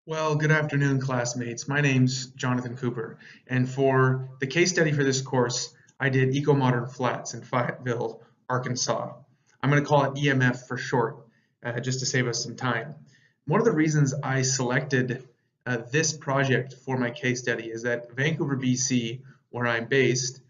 Well, good afternoon, classmates. My name's Jonathan Cooper, and for the case study for this course, I did Eco-Modern Flats in Fayetteville, Arkansas. I'm going to call it EMF for short, just to save us some time. One of the reasons I selected this project for my case study is that Vancouver, BC, where I'm based,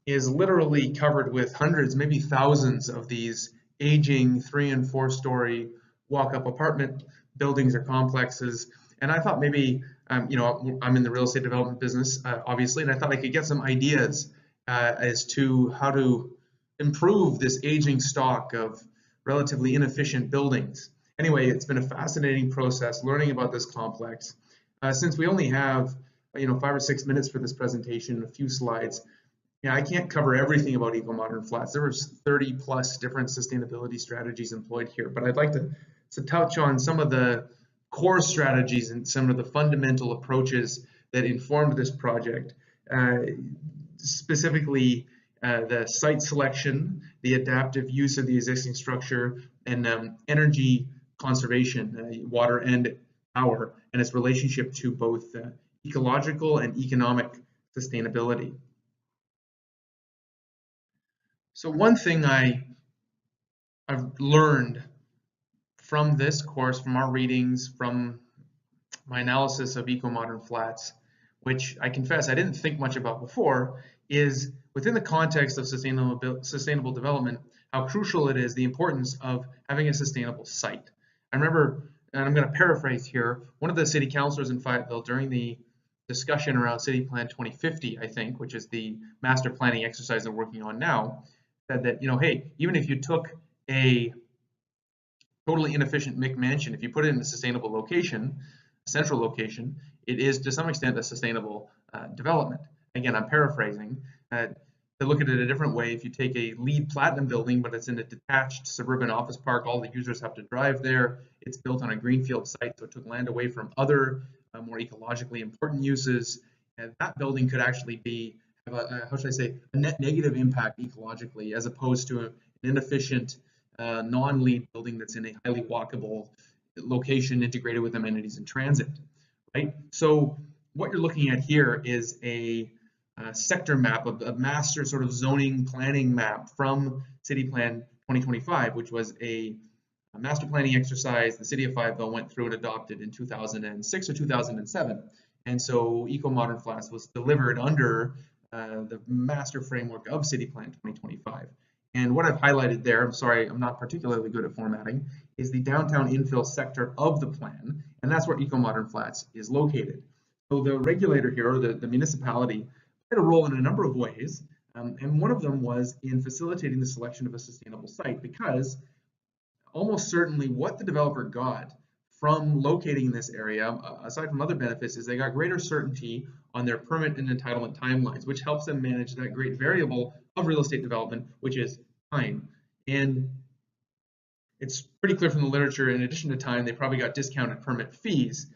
is literally covered with hundreds, maybe thousands of these aging 3- and 4-story walk-up apartment buildings or complexes. And I thought maybe, I'm in the real estate development business, obviously, and I thought I could get some ideas as to how to improve this aging stock of relatively inefficient buildings. Anyway, it's been a fascinating process learning about this complex. Since we only have, 5 or 6 minutes for this presentation, a few slides, I can't cover everything about eco-modern flats. There were 30 plus different sustainability strategies employed here, but I'd like to touch on some of the core strategies and some of the fundamental approaches that informed this project, specifically the site selection, the adaptive use of the existing structure, and energy conservation, water and power, and its relationship to both ecological and economic sustainability. So one thing I've learned from this course, from our readings, from my analysis of eco-modern flats, which I confess I didn't think much about before, is within the context of sustainable development, how crucial it is, the importance of having a sustainable site. I remember, and I'm going to paraphrase here, one of the city councilors in Fayetteville during the discussion around City Plan 2050, I think, which is the master planning exercise they're working on now, said that, hey, even if you took a totally inefficient McMansion, if you put it in a sustainable location, a central location, it is to some extent a sustainable development. Again, I'm paraphrasing. To look at it a different way, if you take a LEED Platinum building, but it's in a detached suburban office park, all the users have to drive there. It's built on a greenfield site, so it took land away from other more ecologically important uses. And that building could actually have a net negative impact ecologically, as opposed to an inefficient non-LEED building that's in a highly walkable location integrated with amenities and transit, right? So what you're looking at here is a sector map, of a master sort of zoning planning map from City Plan 2025, which was a master planning exercise the city of Fayetteville went through and adopted in 2006 or 2007. And so Eco-Modern Flats was delivered under the master framework of City Plan 2025. And what I've highlighted there, I'm sorry, I'm not particularly good at formatting, is the downtown infill sector of the plan, and that's where Eco-Modern Flats is located. So the regulator here, or the municipality, played a role in a number of ways, and one of them was in facilitating the selection of a sustainable site, because almost certainly what the developer got from locating in this area, aside from other benefits, is they got greater certainty on their permit and entitlement timelines, which helps them manage that great variable of real estate development, which is time. And it's pretty clear from the literature, in addition to time, they probably got discounted permit fees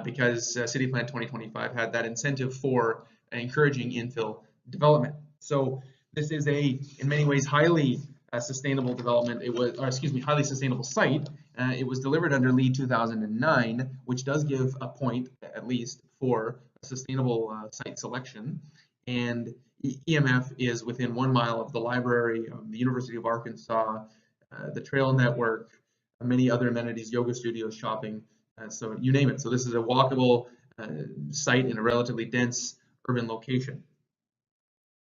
because City Plan 2025 had that incentive for encouraging infill development. So this is in many ways, highly sustainable development. It was, highly sustainable site. It was delivered under LEED 2009, which does give a point, at least, for a sustainable site selection. And EMF is within 1 mile of the library, the University of Arkansas, the trail network, many other amenities, yoga studios, shopping, so you name it. So this is a walkable site in a relatively dense urban location.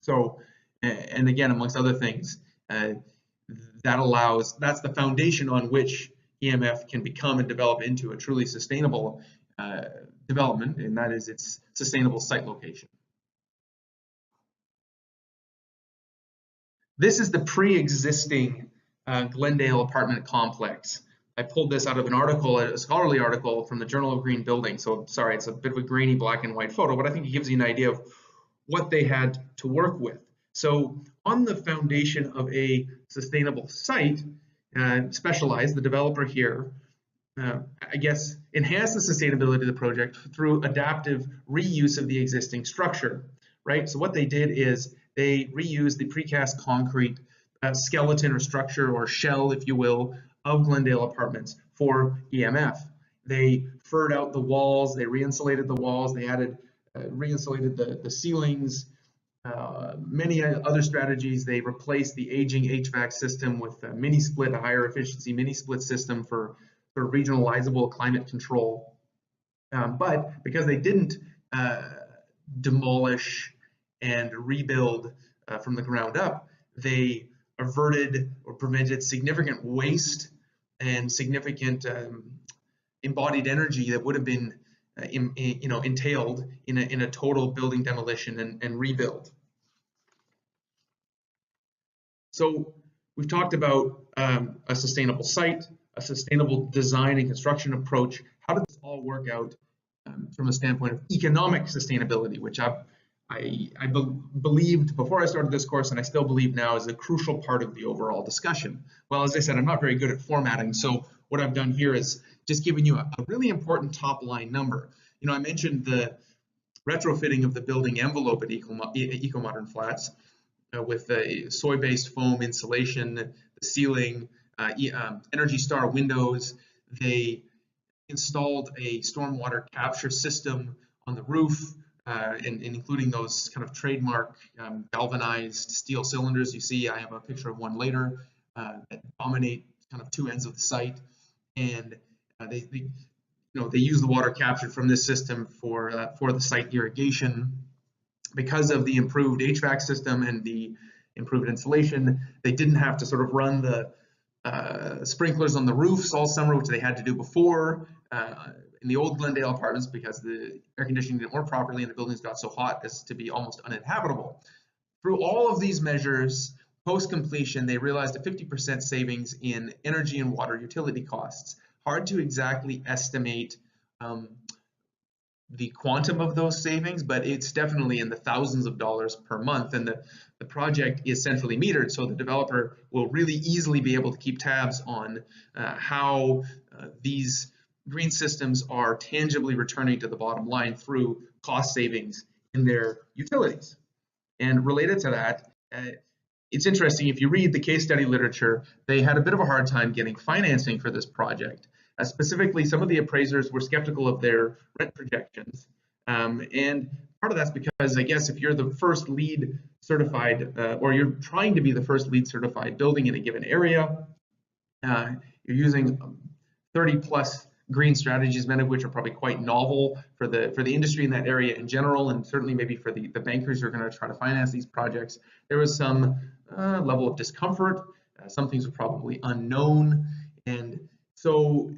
So, and again, amongst other things, that's the foundation on which EMF can become and develop into a truly sustainable development, and that is its sustainable site location. This is the pre-existing Glendale apartment complex. I pulled this out of an article, a scholarly article from the Journal of Green Building. So sorry, it's a bit of a grainy black and white photo, but I think it gives you an idea of what they had to work with. So on the foundation of a sustainable site, Specialized, the developer here, I guess, enhanced the sustainability of the project through adaptive reuse of the existing structure, right? So what they did is they reused the precast concrete skeleton or structure or shell, if you will, of Glendale Apartments for EMF. They furred out the walls, they re-insulated the walls, they added re-insulated the ceilings, many other strategies. They replaced the aging HVAC system with a mini split, a higher efficiency mini split system for regionalizable climate control. But because they didn't demolish and rebuild from the ground up, they averted or prevented significant waste and significant embodied energy that would have been entailed in a total building demolition and rebuild. So we've talked about a sustainable site, a sustainable design and construction approach. How does this all work out from a standpoint of economic sustainability, which I believed before I started this course, and I still believe now is a crucial part of the overall discussion. Well, as I said, I'm not very good at formatting, so what I've done here is just giving you a really important top line number. I mentioned the retrofitting of the building envelope at Eco-Modern Flats with the soy-based foam insulation, the ceiling, Energy Star windows. They installed a stormwater capture system on the roof, and including those kind of trademark galvanized steel cylinders. You see, I have a picture of one later that dominate kind of two ends of the site, and they use the water captured from this system for the site irrigation. Because of the improved HVAC system and the improved insulation, they didn't have to sort of run the sprinklers on the roofs all summer, which they had to do before in the old Glendale apartments, because the air conditioning didn't work properly and the buildings got so hot as to be almost uninhabitable. Through all of these measures, post-completion, they realized a 50% savings in energy and water utility costs. Hard to exactly estimate the quantum of those savings, but it's definitely in the thousands of dollars per month, and the project is centrally metered, so the developer will really easily be able to keep tabs on how these green systems are tangibly returning to the bottom line through cost savings in their utilities. And related to that, it's interesting, if you read the case study literature, they had a bit of a hard time getting financing for this project. Specifically, some of the appraisers were skeptical of their rent projections. And part of that's because, I guess, if you're the first LEED certified, or you're trying to be the first LEED certified building in a given area, you're using 30 plus green strategies, many of which are probably quite novel for the industry in that area in general, and certainly maybe for the bankers who are going to try to finance these projects. There was some level of discomfort. Some things were probably unknown, and so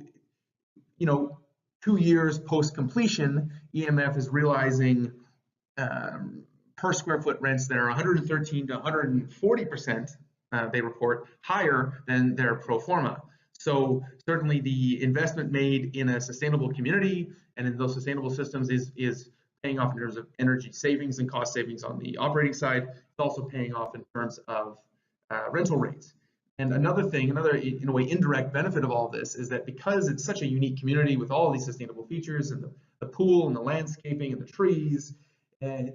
2 years post completion, EMF is realizing per square foot rents that are 113 to 140%, they report, higher than their pro forma. So certainly the investment made in a sustainable community and in those sustainable systems is paying off in terms of energy savings and cost savings on the operating side. It's also paying off in terms of rental rates. And another in a way, indirect benefit of all this is that because it's such a unique community with all these sustainable features and the pool and the landscaping and the trees, and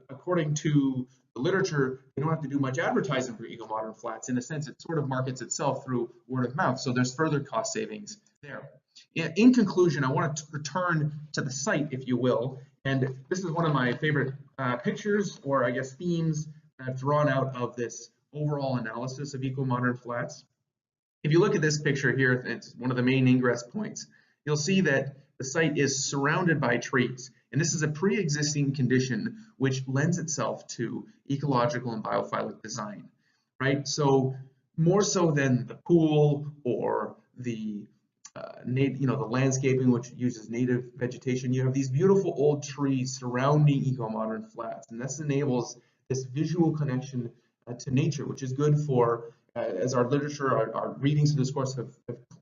according to the literature, they don't have to do much advertising for Eco-Modern Flats. In a sense, it sort of markets itself through word of mouth. So there's further cost savings there. In conclusion, I want to return to the site, if you will. And this is one of my favorite pictures, or I guess themes, that I've drawn out of this overall analysis of Eco-Modern Flats. If you look at this picture here, it's one of the main ingress points. You'll see that the site is surrounded by trees, and this is a pre-existing condition which lends itself to ecological and biophilic design, right? So more so than the pool or the the landscaping, which uses native vegetation, you have these beautiful old trees surrounding Eco-Modern Flats, and this enables this visual connection to nature, which is good for, as our literature, our readings of this course have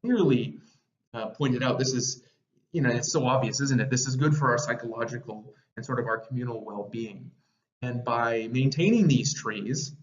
clearly pointed out, this is, it's so obvious, isn't it? This is good for our psychological and sort of our communal well-being. And by maintaining these trees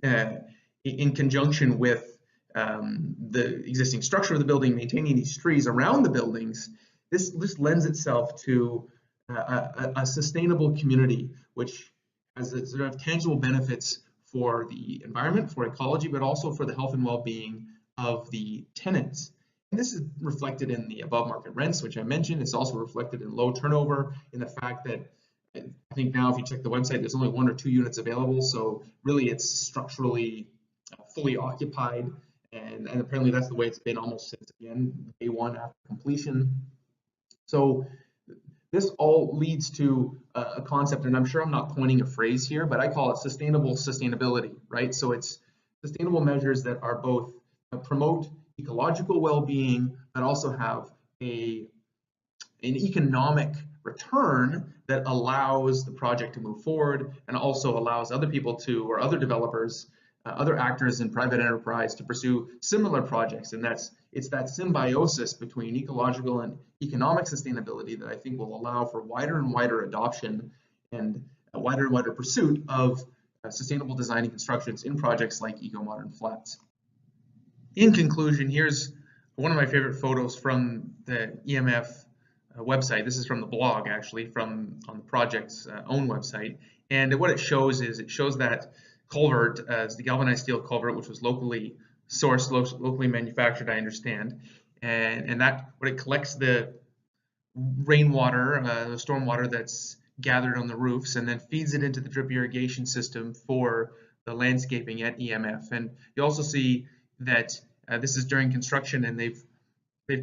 in conjunction with the existing structure of the building, maintaining these trees around the buildings, this lends itself to a sustainable community, which has sort of tangible benefits for the environment, for ecology, but also for the health and well-being of the tenants. And this is reflected in the above market rents, which I mentioned. It's also reflected in low turnover, in the fact that I think now if you check the website, there's only 1 or 2 units available. So really it's structurally fully occupied. And apparently that's the way it's been almost since, again, day one after completion. So this all leads to a concept, and I'm sure I'm not coining a phrase here, but I call it sustainable sustainability, right? So it's sustainable measures that are both promote ecological well-being, but also have an economic return that allows the project to move forward and also allows other people to, or other developers, other actors in private enterprise to pursue similar projects. And it's that symbiosis between ecological and economic sustainability that I think will allow for wider and wider adoption and a wider and wider pursuit of sustainable design and constructions in projects like eco-modern flats. In conclusion, here's one of my favorite photos from the EMF website. This is from the blog, actually, from on the project's own website. And what it shows is it shows that culvert as the galvanized steel culvert, which was locally sourced, locally manufactured, I understand. And that when it collects the rainwater, the storm water that's gathered on the roofs, and then feeds it into the drip irrigation system for the landscaping at EMF. And you also see that this is during construction, and they've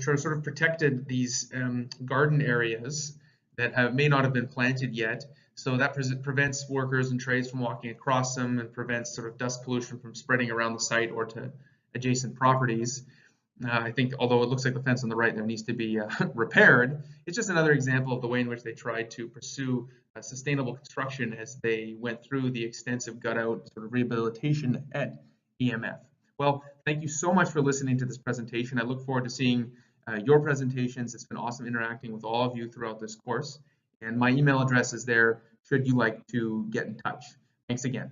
sort of protected these garden areas that may not have been planted yet. So that prevents workers and trades from walking across them and prevents sort of dust pollution from spreading around the site or to adjacent properties. I think although it looks like the fence on the right there needs to be repaired, it's just another example of the way in which they tried to pursue sustainable construction as they went through the extensive gut-out sort of rehabilitation at EMF. Well, thank you so much for listening to this presentation. I look forward to seeing your presentations. It's been awesome interacting with all of you throughout this course. And my email address is there should you like to get in touch. Thanks again.